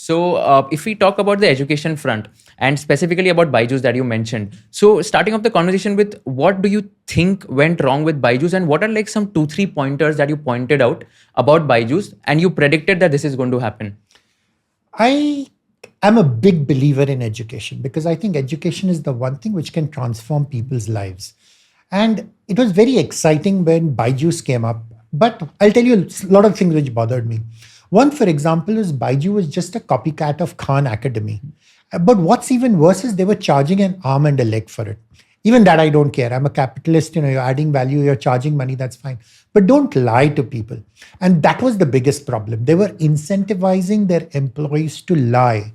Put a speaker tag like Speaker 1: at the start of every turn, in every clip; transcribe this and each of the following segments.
Speaker 1: So if we talk about the education front and specifically about BYJU's that you mentioned, so starting off the conversation with what do you think went wrong with BYJU's and what are like some 2-3 pointers that you pointed out about BYJU's and you predicted that this is going to happen?
Speaker 2: I am a big believer in education because I think education is the one thing which can transform people's lives. And it was very exciting when BYJU's came up. But I'll tell you a lot of things which bothered me. One, for example, is BYJU was just a copycat of Khan Academy. But what's even worse is they were charging an arm and a leg for it. Even that I don't care. I'm a capitalist, you're adding value, you're charging money, that's fine. But don't lie to people. And that was the biggest problem. They were incentivizing their employees to lie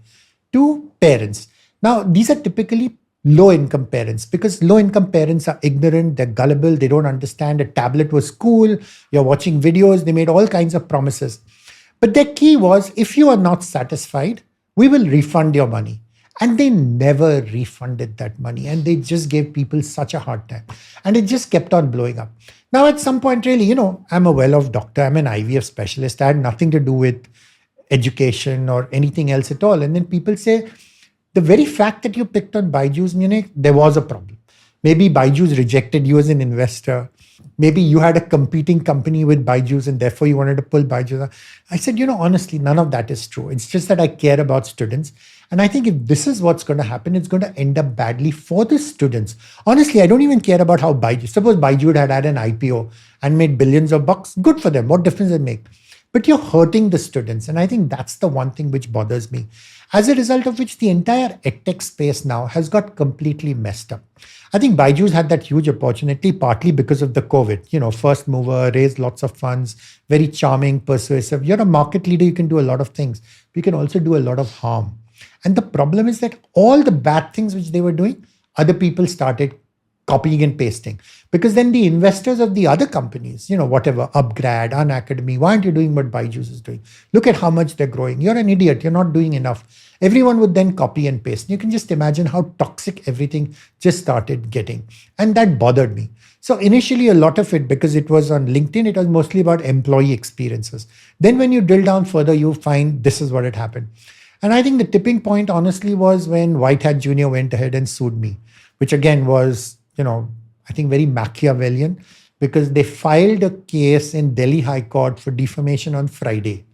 Speaker 2: to parents. Now, these are typically low-income parents because low-income parents are ignorant, they're gullible, they don't understand. A tablet was cool, you're watching videos, they made all kinds of promises. But their key was, if you are not satisfied, we will refund your money. And they never refunded that money. And they just gave people such a hard time. And it just kept on blowing up. Now, at some point, really, I'm a well-off doctor. I'm an IVF specialist. I had nothing to do with education or anything else at all. And then people say, the very fact that you picked on BYJU's, there was a problem. Maybe BYJU's rejected you as an investor. Maybe you had a competing company with BYJU's and therefore you wanted to pull BYJU's out. I said, honestly, none of that is true. It's just that I care about students. And I think if this is what's going to happen, it's going to end up badly for the students. Honestly, I don't even care about how BYJU. Suppose BYJU had an IPO and made billions of bucks. Good for them. What difference does it make? But you're hurting the students. And I think that's the one thing which bothers me. As a result of which the entire EdTech space now has got completely messed up. I think BYJU's had that huge opportunity partly because of the COVID. First mover, raised lots of funds, very charming, persuasive. You're a market leader, you can do a lot of things. But you can also do a lot of harm. And the problem is that all the bad things which they were doing, other people started copying and pasting. Because then the investors of the other companies, whatever, Upgrad, Unacademy, why aren't you doing what BYJU's is doing? Look at how much they're growing. You're an idiot. You're not doing enough. Everyone would then copy and paste. You can just imagine how toxic everything just started getting. And that bothered me. So initially, a lot of it, because it was on LinkedIn, it was mostly about employee experiences. Then when you drill down further, you find this is what had happened. And I think the tipping point, honestly, was when White Hat Jr. went ahead and sued me, which again was, I think very Machiavellian, because they filed a case in Delhi High Court for defamation on Friday.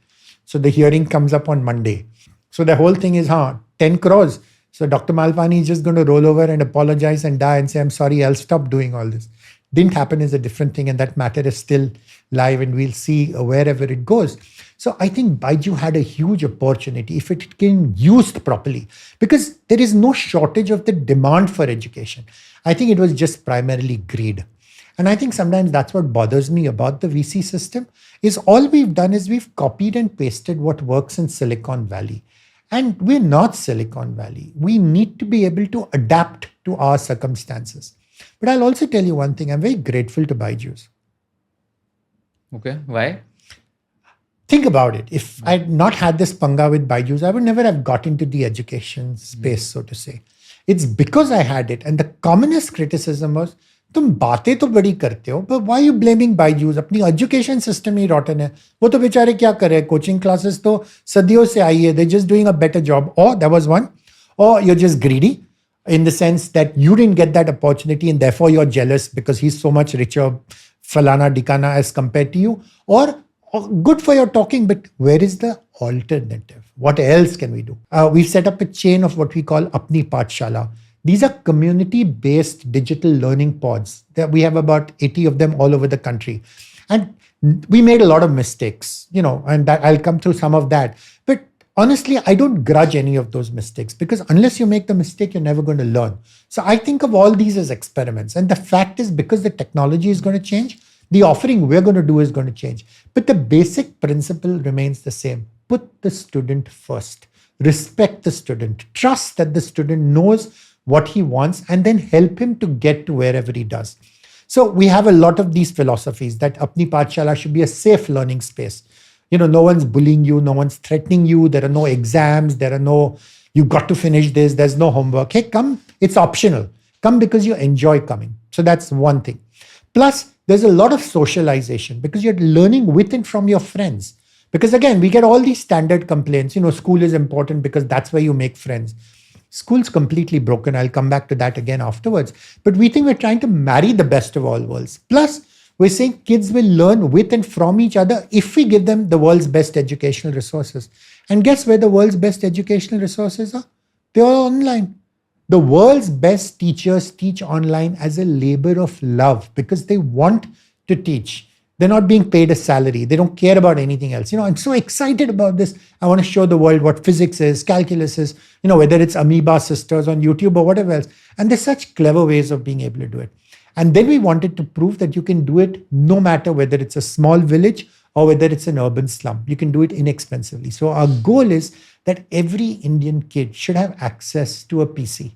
Speaker 2: So the hearing comes up on Monday. So the whole thing is, 10 crores. So Dr. Malpani is just going to roll over and apologize and die and say, I'm sorry, I'll stop doing all this. Didn't happen is a different thing. And that matter is still live and we'll see wherever it goes. So I think BYJU had a huge opportunity if it can used properly, because there is no shortage of the demand for education. I think it was just primarily greed. And I think sometimes that's what bothers me about the VC system is all we've done is we've copied and pasted what works in Silicon Valley. And we're not Silicon Valley. We need to be able to adapt to our circumstances. But I'll also tell you one thing. I'm very grateful to BYJU's.
Speaker 1: Okay, why?
Speaker 2: Think about it. If I had not had this panga with BYJU's, I would never have got into the education space, so to say. It's because I had it. And the commonest criticism was, तुम बातें तो बड़ी करते हो, but why are you blaming BYJU's? अपनी education system ही rotten है. वो तो बेचारे क्या कर रहे हैं? Coaching classes तो सदियों से आई है. They're just doing a better job. Or that was one. Or you're just greedy in the sense that you didn't get that opportunity and therefore you're jealous because he's so much richer, falana dikana as compared to you. Or good for your talking, but where is the alternative? What else can we do? We've set up a chain of what we call Apni Pathshala. These are community-based digital learning pods. We have about 80 of them all over the country. And we made a lot of mistakes, and I'll come through some of that. But honestly, I don't grudge any of those mistakes because unless you make the mistake, you're never going to learn. So I think of all these as experiments. And the fact is, because the technology is going to change, the offering we're going to do is going to change. But the basic principle remains the same. Put the student first. Respect the student. Trust that the student knows what he wants and then help him to get to wherever he does. So we have a lot of these philosophies that Apni Pathshala should be a safe learning space. No one's bullying you, no one's threatening you, there are no exams, you got to finish this, there's no homework. Hey, come, it's optional. Come because you enjoy coming. So that's one thing. Plus, there's a lot of socialization because you're learning with and from your friends. Because again, we get all these standard complaints. School is important because that's where you make friends. School's completely broken. I'll come back to that again afterwards. But we think we're trying to marry the best of all worlds. Plus, we're saying kids will learn with and from each other if we give them the world's best educational resources. And guess where the world's best educational resources are? They're all online. The world's best teachers teach online as a labor of love because they want to teach. They're not being paid a salary. They don't care about anything else. I'm so excited about this. I want to show the world what physics is, calculus is, whether it's Amoeba Sisters on YouTube or whatever else. And there's such clever ways of being able to do it. And then we wanted to prove that you can do it no matter whether it's a small village or whether it's an urban slum. You can do it inexpensively. So our goal is that every Indian kid should have access to a PC.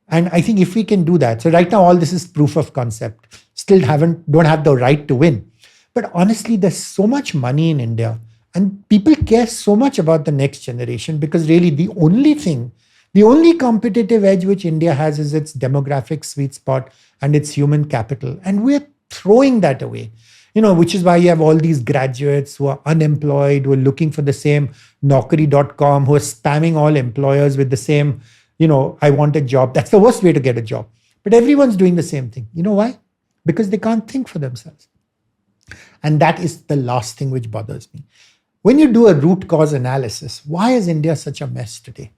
Speaker 2: And I think if we can do that, so right now all this is proof of concept. Still don't have the right to win. But honestly, there's so much money in India and people care so much about the next generation because really the only competitive edge which India has is its demographic sweet spot and its human capital. And we're throwing that away, which is why you have all these graduates who are unemployed, who are looking for the same Naukri.com, who are spamming all employers with the same, I want a job. That's the worst way to get a job. But everyone's doing the same thing. You know why? Because they can't think for themselves. And that is the last thing which bothers me. When you do a root cause analysis, why is India such a mess today?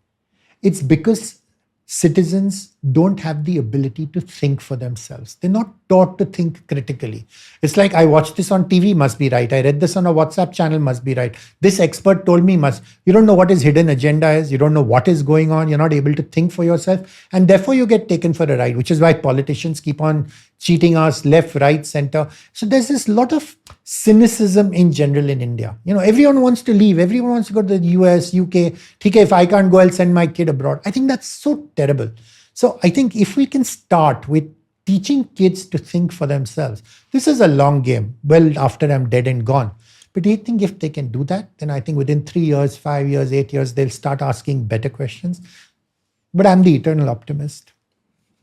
Speaker 2: It's because citizens don't have the ability to think for themselves. They're not taught to think critically. It's like, I watched this on TV, must be right. I read this on a WhatsApp channel, must be right. This expert told me must. You don't know what his hidden agenda is. You don't know what is going on. You're not able to think for yourself. And therefore you get taken for a ride, which is why politicians keep on cheating us left, right, center. So there's this lot of cynicism in general in India. Everyone wants to leave. Everyone wants to go to the US, UK. If I can't go, I'll send my kid abroad. I think that's so terrible. So I think if we can start with teaching kids to think for themselves, this is a long game, well after I'm dead and gone. But I think if they can do that, then I think within 3 years, 5 years, 8 years, they'll start asking better questions. But I'm the eternal optimist.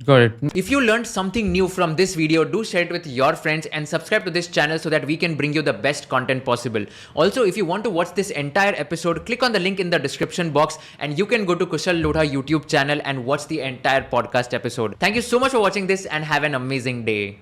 Speaker 1: Got it. If you learned something new from this video, do share it with your friends and subscribe to this channel so that we can bring you the best content possible. Also, if you want to watch this entire episode, click on the link in the description box and you can go to Kushal Lodha YouTube channel and watch the entire podcast episode. Thank you so much for watching this and have an amazing day.